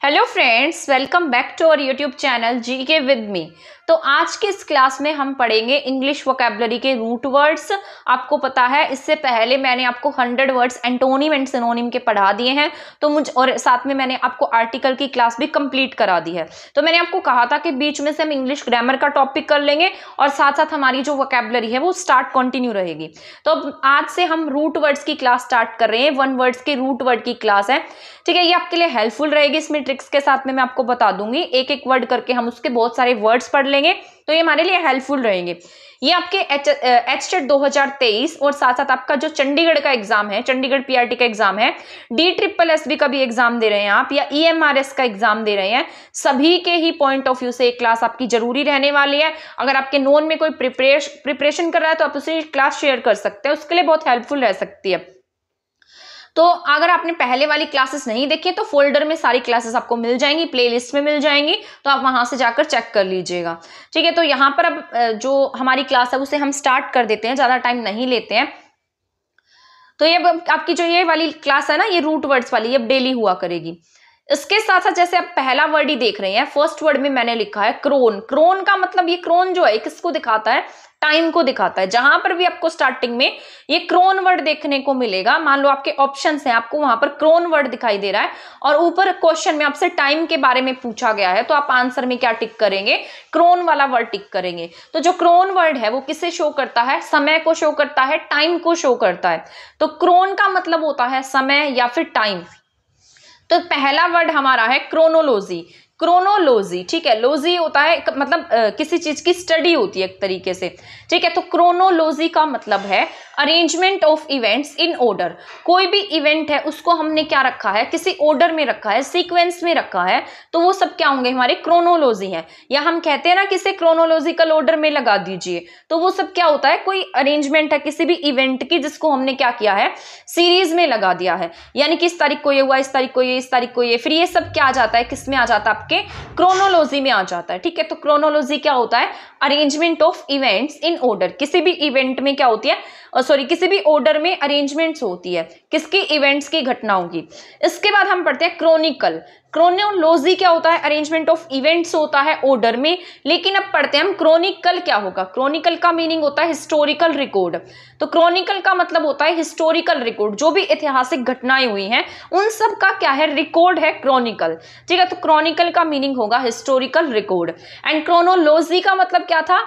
Hello friends, welcome back to our YouTube channel GK with me. तो आज के इस क्लास में हम पढ़ेंगे इंग्लिश वोकैबुलरी के रूट वर्ड्स। आपको पता है इससे पहले मैंने आपको 100 वर्ड्स एंटोनिम एंड सिनोनिम के पढ़ा दिए हैं, तो और साथ में मैंने आपको आर्टिकल की क्लास भी कंप्लीट करा दी है। तो मैंने आपको कहा था कि बीच में से हम इंग्लिश ग्रामर का टॉपिक कर लेंगे और साथ साथ हमारी जो वोकैबुलरी है वो स्टार्ट कंटिन्यू रहेगी। तो आज से हम रूट वर्ड्स की क्लास स्टार्ट कर रहे हैं। 1 वर्ड्स के रूट वर्ड की क्लास है, ठीक है। ये आपके लिए हेल्पफुल रहेगी। इसमें ट्रिक्स के साथ में मैं आपको बता दूंगी, एक एक वर्ड करके हम उसके बहुत सारे वर्ड्स पढ़ लेंगे, तो ये हमारे लिए हेल्पफुल रहेंगे। ये आपके एचटेट 2023 और साथ साथ आपका जो चंडीगढ़ का एग्जाम है, चंडीगढ़ पीआरटी का एग्जाम है, DSSB का भी एग्जाम दे रहे हैं आप, या EMRS का एग्जाम दे रहे हैं, सभी के ही पॉइंट ऑफ व्यू से एक क्लास आपकी जरूरी रहने वाली है। अगर आपके नोन में कोई प्रिपरेशन कर रहा है तो आप उसे क्लास शेयर कर सकते हैं, उसके लिए बहुत हेल्पफुल रह सकती है। तो अगर आपने पहले वाली क्लासेस नहीं देखी तो फोल्डर में सारी क्लासेस आपको मिल जाएंगी, प्लेलिस्ट में मिल जाएंगी, तो आप वहां से जाकर चेक कर लीजिएगा, ठीक है। तो यहाँ पर अब जो हमारी क्लास है उसे हम स्टार्ट कर देते हैं, ज्यादा टाइम नहीं लेते हैं। तो ये आपकी जो ये वाली क्लास है ना, ये रूट वर्ड्स वाली, ये अब डेली हुआ करेगी। इसके साथ साथ जैसे आप पहला वर्ड ही देख रहे हैं, फर्स्ट वर्ड में मैंने लिखा है क्रोन। क्रोन का मतलब, ये क्रोन जो है किसको दिखाता है? टाइम को दिखाता है। जहां पर भी आपको स्टार्टिंग में ये क्रोन वर्ड देखने को मिलेगा, मान लो आपके ऑप्शंस हैं, आपको वहां पर क्रोन वर्ड दिखाई दे रहा है और ऊपर क्वेश्चन में आपसे टाइम के बारे में पूछा गया है, तो आप आंसर में क्या टिक करेंगे? क्रोन वाला वर्ड टिक करेंगे। तो जो क्रोन वर्ड है वो किसे शो करता है? समय को शो करता है, टाइम को शो करता है। तो क्रोन का मतलब होता है समय या फिर टाइम। तो पहला वर्ड हमारा है क्रोनोलॉजी। क्रोनोलॉजी, ठीक है। लॉजी होता है मतलब किसी चीज की स्टडी होती है एक तरीके से, ठीक है। तो क्रोनोलॉजी का मतलब है arrangement of events in order. कोई भी इवेंट है उसको हमने क्या रखा है? किसी ऑर्डर में रखा है, सीक्वेंस में रखा है, तो वो सब क्या होंगे? हमारे क्रोनोलॉजी है। या हम कहते हैं ना किसे क्रोनोलॉजिकल ऑर्डर में लगा दीजिए, तो वो सब क्या होता है? कोई अरेंजमेंट है किसी भी इवेंट की, जिसको हमने क्या किया है? सीरीज में लगा दिया है। यानी कि इस तारीख को ये हुआ, इस तारीख को ये, इस तारीख को ये, फिर ये सब क्या आ जाता है? किस में आ जाता है? आपके क्रोनोलॉजी में आ जाता है, ठीक है। तो क्रोनोलॉजी क्या होता है? Arrangement of events in order. किसी भी इवेंट में क्या होती है? किसी भी ऑर्डर में अरेंजमेंट्स होती है, किसकी? इवेंट्स की, घटनाओं की। इसके बाद हम पढ़ते हैं क्रोनिकल। क्रोनोलॉजी क्या होता है? अरेंजमेंट ऑफ इवेंट्स होता है ऑर्डर में। लेकिन अब पढ़ते हैं हम क्रोनिकल क्या होगा। क्रोनिकल का मीनिंग होता है हिस्टोरिकल रिकॉर्ड। तो क्रोनिकल का मतलब होता है हिस्टोरिकल रिकॉर्ड। जो भी ऐतिहासिक घटनाएं हुई हैं उन सब का क्या है? रिकॉर्ड है क्रोनिकल, ठीक है। तो क्रोनिकल का मीनिंग होगा हिस्टोरिकल रिकॉर्ड। एंड क्रोनोलॉजी का मतलब क्या था?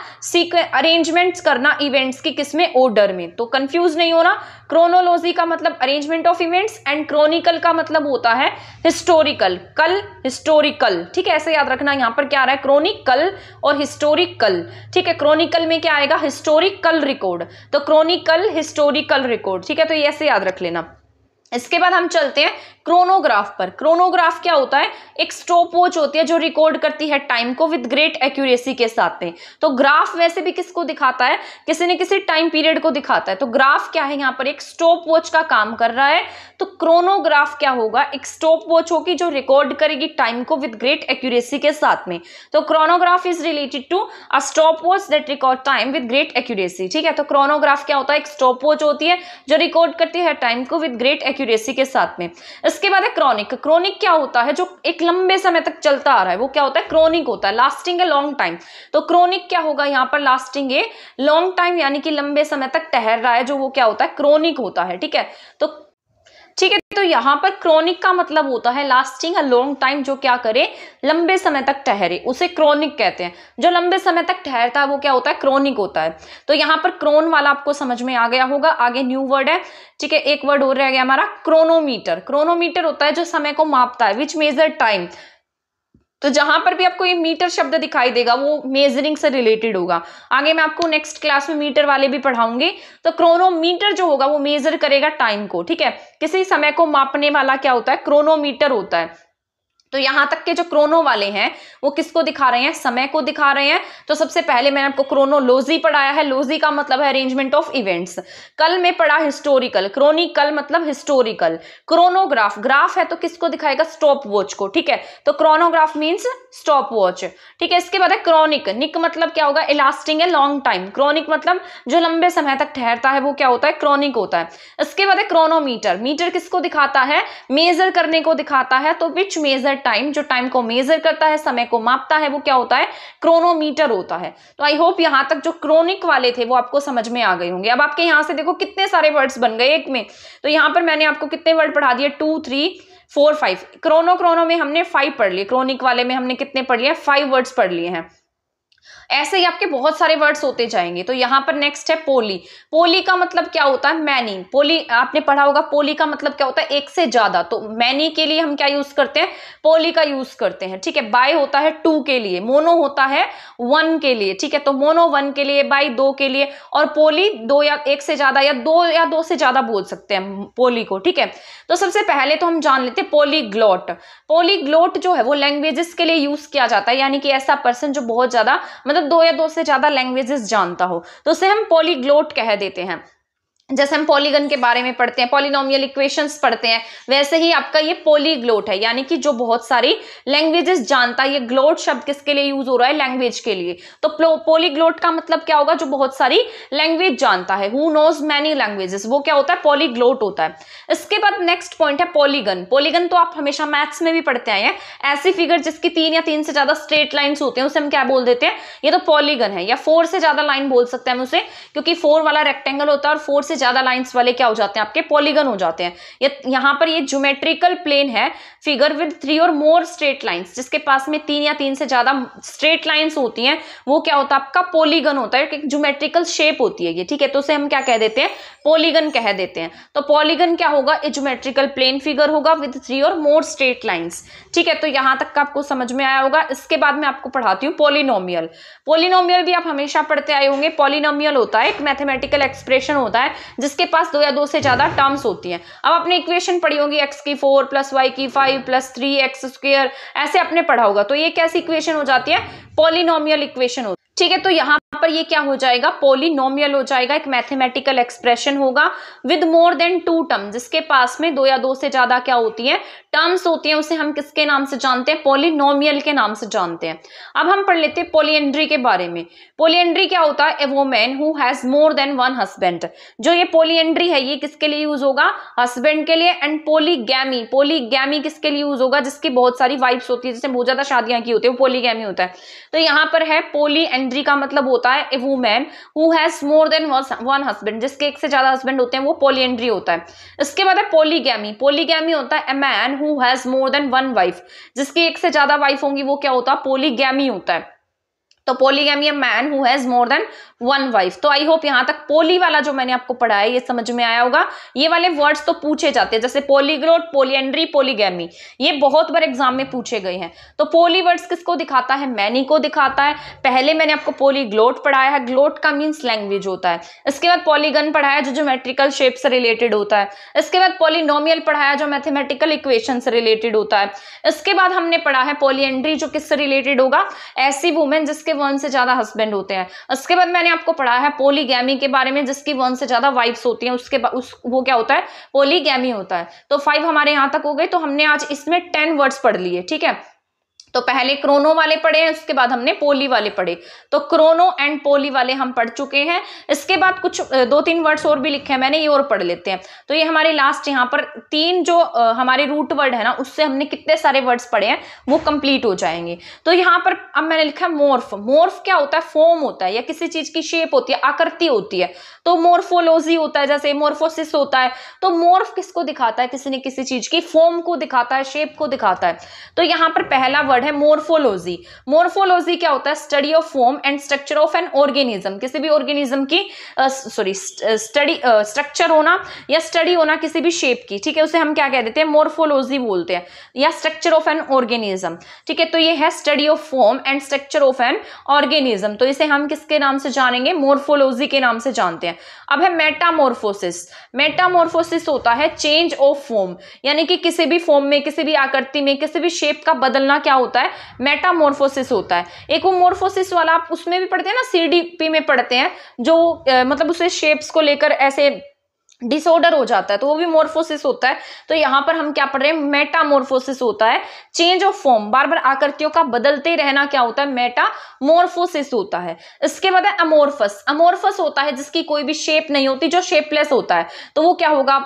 अरेंजमेंट्स करना इवेंट्स की, किसमें? ऑर्डर में। तो कंफ्यूज नहीं होना, क्रोनोलॉजी का मतलब arrangement of events and chronicle का मतलब होता है हिस्टोरिकल। कल, हिस्टोरिकल, ठीक है। ऐसे याद रखना, यहां पर क्या आ रहा है? क्रोनिकल और हिस्टोरिकल, ठीक है। क्रोनिकल में क्या आएगा? Historical record. तो क्रोनिकल, हिस्टोरिकल रिकॉर्ड, ठीक है। तो ये ऐसे याद रख लेना। इसके बाद हम चलते हैं क्रोनोग्राफ पर। क्रोनोग्राफ क्या होता है? एक स्टॉप वॉच होती है जो रिकॉर्ड करती है टाइम को विद ग्रेट एक्यूरेसी के साथ में। तो ग्राफ वैसे भी किसको दिखाता है? किसी न किसी टाइम पीरियड को दिखाता है। तो ग्राफ क्या है? यहाँ पर एक स्टॉप वॉच का काम कर रहा है। तो क्रोनोग्राफ क्या होगा? एक स्टॉप वॉच होगी जो रिकॉर्ड करेगी टाइम को विद ग्रेट एक्यूरेसी के साथ में। तो chronograph is related to a stopwatch that record time with great accuracy, ठीक है। तो क्रोनोग्राफ क्या होता है? एक स्टॉप वॉच होती है जो रिकॉर्ड करती है टाइम को विद ग्रेट एक्यूरेसी के साथ में। इसके बाद है क्रोनिक। क्रोनिक क्या होता है? जो एक लंबे समय तक चलता आ रहा है वो क्या होता है? क्रोनिक होता है। Lasting a long time. तो क्रोनिक क्या होगा यहाँ पर? लास्टिंग ए लॉन्ग टाइम, यानी कि लंबे समय तक ठहर रहा है, जो वो क्या होता है? क्रोनिक होता है, ठीक है। तो ठीक है, तो यहां पर क्रोनिक का मतलब होता है लास्टिंग अ लॉन्ग टाइम, जो क्या करे? लंबे समय तक ठहरे, उसे क्रोनिक कहते हैं। जो लंबे समय तक ठहरता है वो क्या होता है? क्रोनिक होता है। तो यहां पर क्रोन वाला आपको समझ में आ गया होगा। आगे न्यू वर्ड है, ठीक है। एक वर्ड और रह गया हमारा, क्रोनोमीटर। क्रोनोमीटर होता है जो समय को मापता है, विच मेजर टाइम। तो जहां पर भी आपको ये मीटर शब्द दिखाई देगा वो मेजरिंग से रिलेटेड होगा। आगे मैं आपको नेक्स्ट क्लास में मीटर वाले भी पढ़ाऊंगी। तो क्रोनोमीटर जो होगा वो मेजर करेगा टाइम को, ठीक है। किसी समय को मापने वाला क्या होता है? क्रोनोमीटर होता है। तो यहां तक के जो क्रोनो वाले हैं वो किसको दिखा रहे हैं? समय को दिखा रहे हैं। तो सबसे पहले मैंने आपको क्रोनोलॉजी पढ़ाया है। लॉजी का मतलब है अरेंजमेंट ऑफ इवेंट्स। कल में पढ़ा हिस्टोरिकल। क्रोनिकल मतलब हिस्टोरिकल। क्रोनोग्राफ, ग्राफ है तो किसको दिखाएगा? स्टॉप वॉच को, ठीक है। तो क्रोनोग्राफ मीन्स स्टॉप वॉच, ठीक है। इसके बाद है क्रोनिक। निक मतलब क्या होगा? इलास्टिंग ए लॉन्ग टाइम। क्रोनिक मतलब जो लंबे समय तक ठहरता है वो क्या होता है? क्रोनिक होता है। इसके बाद है क्रोनोमीटर। मीटर किसको दिखाता है? मेजर करने को दिखाता है। तो विच मेजर टाइम, जो टाइम को मेजर करता है, समय को मापता है, वो क्या होता है? क्रोनोमीटर होता है। तो आई होप यहां तक जो क्रोनिक वाले थे वो आपको समझ में आ गए होंगे। अब आपके यहां से देखो कितने सारे वर्ड्स बन गए एक में। तो यहां पर मैंने आपको कितने वर्ड पढ़ा दिए? 2 3 4 5। क्रोनो में हमने 5 पढ़ लिए, क्रोनिक वाले में हमने कितने पढ़ लिए? 5 वर्ड्स पढ़ लिए हैं। ऐसे ही आपके बहुत सारे वर्ड्स होते जाएंगे। तो यहाँ पर नेक्स्ट है पोली। पोली का मतलब क्या होता है? मैनी। पोली आपने पढ़ा होगा, पोली का मतलब क्या होता है? एक से ज्यादा। तो मैनी के लिए हम क्या यूज करते हैं? पोली का यूज करते हैं, ठीक है। बाय होता है 2 के लिए, मोनो होता है 1 के लिए, ठीक है। तो मोनो 1 के लिए, बाय 2 के लिए, और पोली 2 या 1 से ज्यादा, या 2 से ज्यादा बोल सकते हैं पोली को, ठीक है। तो सबसे पहले तो हम जान लेते हैं पॉलीग्लॉट। पॉलीग्लॉट जो है वो लैंग्वेजेस के लिए यूज किया जाता है, यानी कि ऐसा पर्सन जो बहुत ज्यादा मतलब 2 या 2 से ज्यादा लैंग्वेजेस जानता हो, तो उसे हम पॉलीग्लोट कह देते हैं। जैसे हम पॉलीगन के बारे में पढ़ते हैं, पॉलिनोमियल इक्वेशंस पढ़ते हैं, वैसे ही आपका ये पॉलीग्लोट है, यानी कि जो बहुत सारी लैंग्वेजेस जानता है। ये ग्लोट शब्द किसके लिए यूज हो रहा है? लैंग्वेज के लिए। तो पॉलीग्लोट का मतलब क्या होगा? जो बहुत सारी लैंग्वेज जानता है, हु नोज मैनी लैंग्वेजेस, वो क्या होता है? पॉलीग्लोट होता है। इसके बाद नेक्स्ट पॉइंट है पॉलीगन। पॉलीगन तो आप हमेशा मैथ्स में भी पढ़ते आए हैं। ऐसी फिगर जिसकी 3 या 3 से ज्यादा स्ट्रेट लाइन्स होते हैं उसे हम क्या बोल देते हैं? ये तो पॉलीगन है। या 4 से ज्यादा लाइन बोल सकते हैं हम उसे, क्योंकि 4 वाला रेक्टेंगल होता है और 4 से ज्यादा लाइंस वाले क्या हो जाते हैं? आपके पॉलीगन हो जाते हैं। यहां पर ये ज्योमेट्रिकल प्लेन है, फिगर विद 3 और मोर स्ट्रेट लाइंस, जिसके पास में 3 या 3 से ज्यादा स्ट्रेट लाइंस होती हैं, वो क्या होता है? आपका पॉलीगन होता है। एक ज्योमेट्रिकल शेप होती है ये, ठीक है। तो उसे हम क्या कह देते हैं? पॉलीगन कह देते हैं। तो पॉलीगन क्या होगा? ए ज्योमेट्रिकल प्लेन फिगर होगा विद 3 और मोर स्ट्रेट लाइंस, ठीक है। तो यहां तक का आपको समझ में आया होगा। इसके बाद मैं आपको पढ़ाती हूँ पॉलिनोमियल। पॉलिनोमियल भी आप हमेशा पढ़ते आए होंगे। पॉलिनोमियल होता है एक मैथमेटिकल एक्सप्रेशन होता है जिसके पास 2 या 2 से ज्यादा टर्म्स होती हैं। अब आपने इक्वेशन पढ़ी होगी, x की 4 प्लस y की 5 प्लस 3x², ऐसे आपने पढ़ा होगा। तो ये कैसी इक्वेशन हो जाती है? पॉलिनोमियल इक्वेशन होती है, ठीक है। तो यहाँ पर ये क्या हो जाएगा? पॉलिनोमियल हो जाएगा। एक मैथमेटिकल एक्सप्रेशन होगा विद मोर देन 2 टर्म, जिसके पास में 2 या 2 से ज्यादा क्या होती है? टर्म्स होती हैं। उसे हम किसके नाम से जानते हैं? पॉलिनोमियल के नाम से जानते हैं। अब हम पढ़ लेते हैं पॉलीएंड्री के बारे में। पॉलीएंड्री क्या होता है? A woman who has more than 1 husband. जो ये पॉलीएंड्री है ये किसके लिए यूज होगा? हस्बैंड के लिए। एंड पॉलीगैमी, पॉलीगैमी किसके लिए यूज होगा? जिसकी बहुत सारी वाइफ्स होती है, जिसने बहुत ज्यादा शादियां की होती है, वो पॉलीगैमी होता है। तो यहाँ पर है पॉलीएंड्री का मतलब होता है a woman who has more than 1 husband, जिसके 1 से ज्यादा हस्बैंड होते हैं, वो पॉलीएंड्री होता है। इसके बाद है पॉलीगैमी। पॉलीगैमी होता है a man who has more than 1 wife, जिसकी 1 से ज्यादा वाइफ होंगी, वो क्या होता है? पॉलीगैमी होता है। तो polygamy, man who has more than 1 wife. तो आई होप यहां तक पोली वाला जो मैंने आपको पढ़ाया ये समझ में आया होगा। ये वाले वर्ड्स तो पूछे जाते हैं, जैसे पॉलीग्लोट, पॉलीएंड्री, पॉलीगैमी, ये बहुत बार एग्जाम में पूछे गए हैं। तो पोली वर्ड्स किसको दिखाता है? मैनी को दिखाता है। पहले मैंने आपको पॉलीग्लोट पढ़ाया है, ग्लोट का मीन्स लैंग्वेज होता है। इसके बाद पॉलीगन पढ़ाया जो ज्योमेट्रिकल शेप से रिलेटेड होता है। इसके बाद पॉलिनोमियल पढ़ाया जो मैथमेटिकल इक्वेशन से रिलेटेड होता है। इसके बाद हमने पढ़ा है पॉलीएंड्री जो किससे रिलेटेड होगा? ऐसी वुमेन जिसके 1 से ज्यादा हस्बैंड होते हैं। उसके बाद मैंने आपको पढ़ा है पॉलीगैमी के बारे में, जिसकी 1 से ज्यादा वाइफ्स होती हैं, वो क्या होता है? पॉलीगैमी होता है। तो 5 हमारे यहां तक हो गए। तो हमने आज इसमें 10 वर्ड्स पढ़ लिए, ठीक है। तो पहले क्रोनो वाले पढ़े हैं, उसके बाद हमने पोली वाले पढ़े। तो क्रोनो एंड पोली वाले हम पढ़ चुके हैं। इसके बाद कुछ 2-3 वर्ड्स और भी लिखे हैं मैंने, ये और पढ़ लेते हैं। तो ये हमारे लास्ट यहाँ पर 3 जो हमारे रूट वर्ड है ना, उससे हमने कितने सारे वर्ड्स पढ़े हैं वो कंप्लीट हो जाएंगे। तो यहाँ पर अब मैंने लिखा है मोर्फ। मोर्फ क्या होता है? फॉर्म होता है या किसी चीज की शेप होती है, आकृति होती है। तो मोर्फोलॉजी होता है, जैसे मोर्फोसिस होता है। तो मोर्फ किसको दिखाता है? किसी न किसी चीज की फॉर्म को दिखाता है, शेप को दिखाता है। तो यहाँ पर पहला वर्ड है मोर्फोलॉजी। मोर्फोलॉजी क्या होता है? Study of form and structure of an organism. किसी भी ऑर्गेनिज्म की स्टडी स्ट्रक्चर होना या स्टडी होना किसी भी शेप की, ठीक है, उसे हम क्या कह देते हैं? मोर्फोलॉजी बोलते हैं, या स्ट्रक्चर ऑफ एन ऑर्गेनिज्म, ठीक है। तो ये है study of form and structure of an organism. तो इसे हम किसके नाम से जानेंगे? मोर्फोलॉजी के नाम से जानते हैं। अब है मेटामॉर्फोसिस। मेटामॉर्फोसिस होता है चेंज ऑफ फॉर्म, यानी कि किसी भी फॉर्म में, किसी भी आकृति में, किसी भी शेप का बदलना क्या होता है? मेटामॉर्फोसिस होता है। एक वो मोर्फोसिस वाला आप उसमें भी पढ़ते हैं ना, CDP में पढ़ते हैं, जो मतलब उसे शेप्स को लेकर ऐसे डिसऑर्डर हो जाता है तो वो भी मोर्फोसिस होता है। तो यहाँ पर हम क्या पढ़ रहे हैं, मेटामोर्फोसिस होता है, चेंज ऑफ फॉर्म, बार बार आकृतियों का बदलते रहना क्या होता है, मेटामोर्फोसिस होता है। इसके बाद है अमोर्फस। अमोर्फस होता है जिसकी कोई भी शेप नहीं होती, जो शेपलेस होता है, तो वो क्या होगा,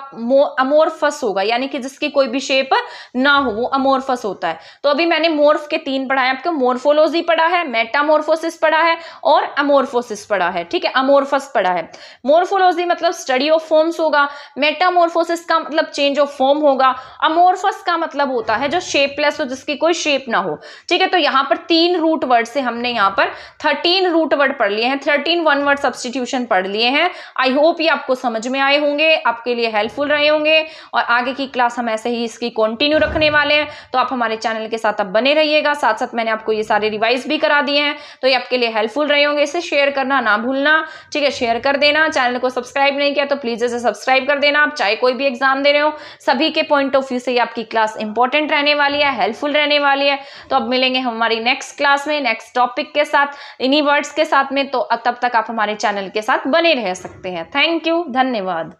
अमोर्फस होगा, यानी कि जिसकी कोई भी शेप ना हो, वो अमोर्फस होता है। तो अभी मैंने मोर्फ के 3 पढ़ा है आपको, मोर्फोलॉजी पढ़ा है, मेटामोर्फोसिस पढ़ा है और अमोर्फोसिस पढ़ा है, ठीक है, अमोर्फस पढ़ा है। मोर्फोलॉजी मतलब स्टडी ऑफ फॉर्म्स होगा, मेटामोर्फोसिस का मतलब चेंज ऑफ फॉर्म होगा, अमोर्फस का मतलब होता है जो शेपलेस हो, जिसकी कोई शेप ना हो, ठीक है। तो यहाँ पर 3 रूट वर्ड से हमने यहाँ पर 13 रूट वर्ड पढ़ लिए हैं, 13 वन वर्ड सब्स्टिट्यूशन पढ़ लिए हैं। आई होप ये आपको समझ में आए होंगे, आपके लिए हेल्पफुल रहे होंगे, और आगे की क्लास हम ऐसे ही इसकी कंटिन्यू रखने वाले हैं। तो आप हमारे चैनल के साथ अब बने रहिएगा, साथ साथ मैंने आपको ये सारे रिवाइज भी करा दिए हैं, तो ये आपके लिए हेल्पफुल रहे होंगे। इसे शेयर करना ना भूलना, ठीक है, शेयर कर देना। चैनल को सब्सक्राइब नहीं किया तो प्लीज इसे सब्सक्राइब कर देना। आप चाहे कोई भी एग्जाम दे रहे हो, सभी के पॉइंट ऑफ व्यू से ये आपकी क्लास इंपॉर्टेंट रहने वाली है, हेल्पफुल रहने वाली है। तो अब मिलेंगे हमारी नेक्स्ट क्लास में नेक्स्ट टॉपिक के साथ, इन्हीं वर्ड्स के साथ में। तो तब तक आप हमारे चैनल के साथ बने रह सकते हैं। थैंक यू, धन्यवाद।